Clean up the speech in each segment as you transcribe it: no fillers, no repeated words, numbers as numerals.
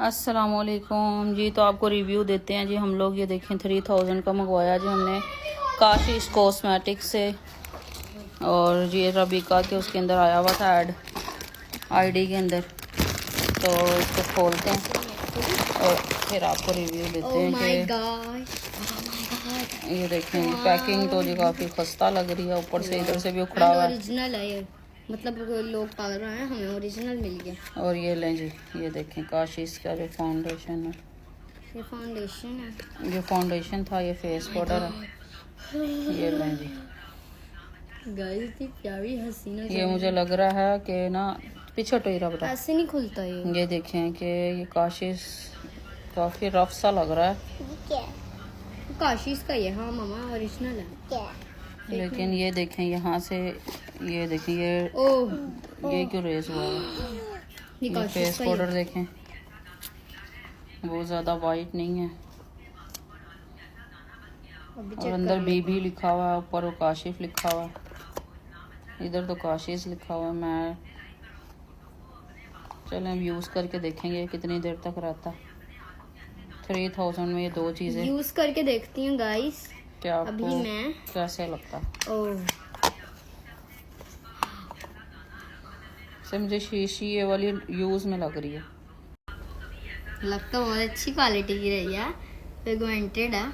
अस्सलामुअलैकुम जी। तो आपको रिव्यू देते हैं जी। हम लोग ये देखें 3000 का मंगवाया जी हमने काशिश कॉस्मेटिक से, और ये रबीका के उसके अंदर आया हुआ था ऐड आईडी के अंदर। तो इसको खोलते हैं और फिर आपको रिव्यू देते हैं कि ये देखें जी पैकिंग तो जी काफ़ी खस्ता लग रही है, ऊपर से इधर से भी उखड़ा हुआ है। ओरिजिनल है ये, मतलब लोग पागल रहे हैं, हमें ओरिजिनल मिल गया। और ये लें जी, ये देखें काशिश का जो फाउंडेशन है, ये फाउंडेशन है, जो फाउंडेशन था ये फेस पाउडर है। ये लें जी गाइस इतनी प्यारी हसीना। ये मुझे लग रहा है कि ना पीछे टोयरा बेटा ऐसे नहीं खुलता ये देखें कि ये काशिश काफ़ी रफ सा लग रहा है। काशिश का ये, हाँ मामा ओरिजिनल है। लेकिन ये देखें यहाँ से, ये देखें ये क्यों रेस हुआ है। ये फेस पाउडर देखें वो ज़्यादा वाइट नहीं है, और अंदर बीबी लिखा हुआ है, ऊपर वो काशिफ लिखा हुआ है, इधर तो काशिश लिखा हुआ है। मैं चलें यूज़ करके देखेंगे कितनी देर तक रहता। 3000 में ये दो चीज़ें यूज़ करके देखती हूँ गाइस, क्या अभी आपको मैं कैसे लगता। ओह से मुझे शीशी ये वाली यूज़ में लग रही है, लगता बहुत अच्छी क्वालिटी की रही है, पिगमेंटेड है।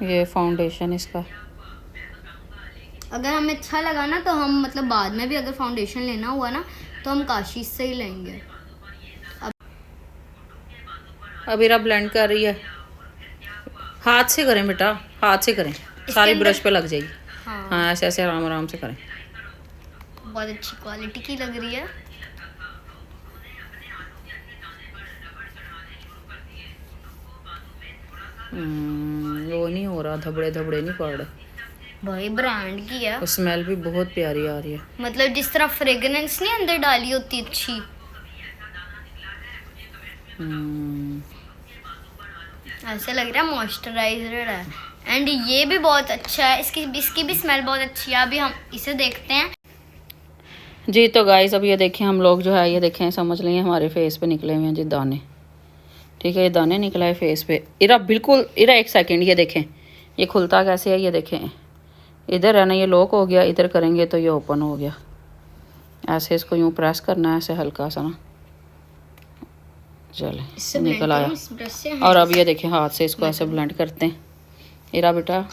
ये फाउंडेशन इसका। अगर हमें अच्छा लगा ना तो हम मतलब बाद में भी अगर फाउंडेशन लेना हुआ ना तो हम काशिश से ही लेंगे। अभी रब ब्लेंड कर रही है, हाथ से करें बेटा, हाथ से करें, सारी ब्रश पे लग जाएगी। हाँ ऐसे ऐसे आराम आराम से करें। बहुत अच्छी क्वालिटी की लग रही है। वो नहीं हो रहा, धबड़े धबड़े नहीं पड़ रहे। भाई ब्रांड की है, स्मेल भी बहुत प्यारी आ रही है, मतलब जिस तरह फ्रेग्रेंस नहीं अंदर डाली होती अच्छी। ऐसे लग रहा है मॉइस्चराइजर है, एंड ये भी बहुत अच्छा है, इसकी भी स्मेल बहुत अच्छी है। अभी हम इसे देखते हैं जी। तो गाइस अब ये देखें हम लोग जो है ये देखें समझ लें हमारे फेस पे निकले हुए हैं जी दाने। ठीक है, ये दाने निकला है फेस पे। इरा बिल्कुल, इरा एक सेकंड, ये देखें ये खुलता कैसे है। ये देखें इधर है ना, ये लॉक हो गया, इधर करेंगे तो ये ओपन हो गया। ऐसे इसको यूँ प्रेस करना है, ऐसे हल्का सा ना, चले निकल आया। और अब ये देखें हाथ से इसको ऐसे ब्लेंड करते हैं। इरा बेटा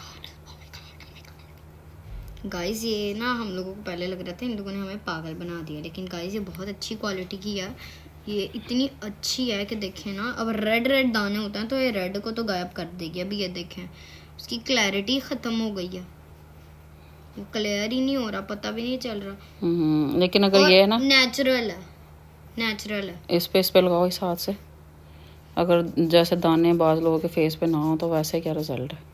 गाइस ये ना हम लोगों को पहले लग रहा था इन लोगों ने हमें पागल बना दिया, लेकिन गाइस ये बहुत अच्छी क्वालिटी की है। ये इतनी अच्छी है कि देखें ना, अब रेड रेड दाने होते हैं तो ये रेड को तो गायब कर देगी। अभी ये देखें उसकी क्लैरिटी ख़त्म हो गई है, वो क्लियर ही नहीं हो रहा, पता भी नहीं चल रहा। लेकिन अगर ये है ना नेचुरल है, नेचुरल है। इस पे लगाओ इस हाथ से, अगर जैसे दाने बाज लोगों के फेस पे ना हो तो वैसे क्या रिजल्ट है।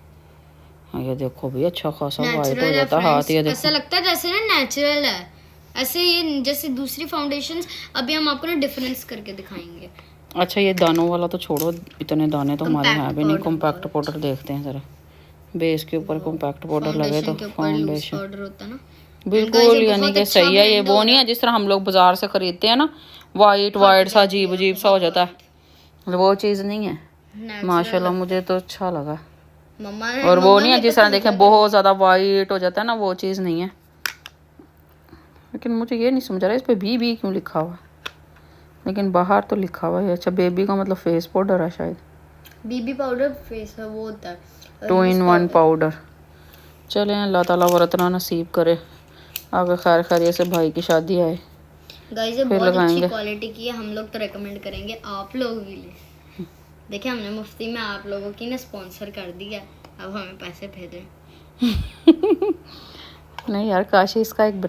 हाँ ये देखो भी अच्छा खासा वाइट हो जाता है हाथ। ये देखो ऐसा लगता है जैसे ना नेचुरल है, ऐसे ये जैसे दूसरी फाउंडेशंस। अभी हम आपको ना डिफरेंस करके दिखाएंगे। अच्छा ये दानों वाला तो छोड़ो, इतने दाने तो हमारे यहाँ भी नहीं। कॉम्पैक्ट पाउडर देखते हैं जरा, बेस के ऊपर कॉम्पैक्ट पाउडर लगे तो फाउंडेशन पाउडर होता है ना बिल्कुल, यानी कि सही है। ये वो नहीं है जिस तरह हम लोग बाजार से खरीदते हैं ना, वाइट वाइट सा अजीब अजीब सा हो जाता है, वो चीज़ नहीं है। माशाल्लाह मुझे तो अच्छा लगा। और वो नहीं है जिस तरह देखें बहुत ज़्यादा वाइट हो जाता है ना, वो चीज़ नहीं है। लेकिन मुझे ये नहीं समझ रहा इस पे बी क्यों लिखा हुआ है, लेकिन बाहर तो लिखा हुआ है। अच्छा बेबी का मतलब फेस पाउडर है शायद। बीबी पाउडर फेस है वो होता है, 2 in 1 पाउडर। चलें अल्लाह ताला वरतना नसीब करे, आगे खैर खैरियत से भाई की शादी आए। गाइस ये बहुत अच्छी क्वालिटी की है, हम लोग तो रेकमेंड करेंगे आप लोग भी ले। देखिए हमने मुफ्ती में आप लोगों की ना स्पॉन्सर कर दिया, अब हमें पैसे भेजें। नहीं यार काशी इसका एक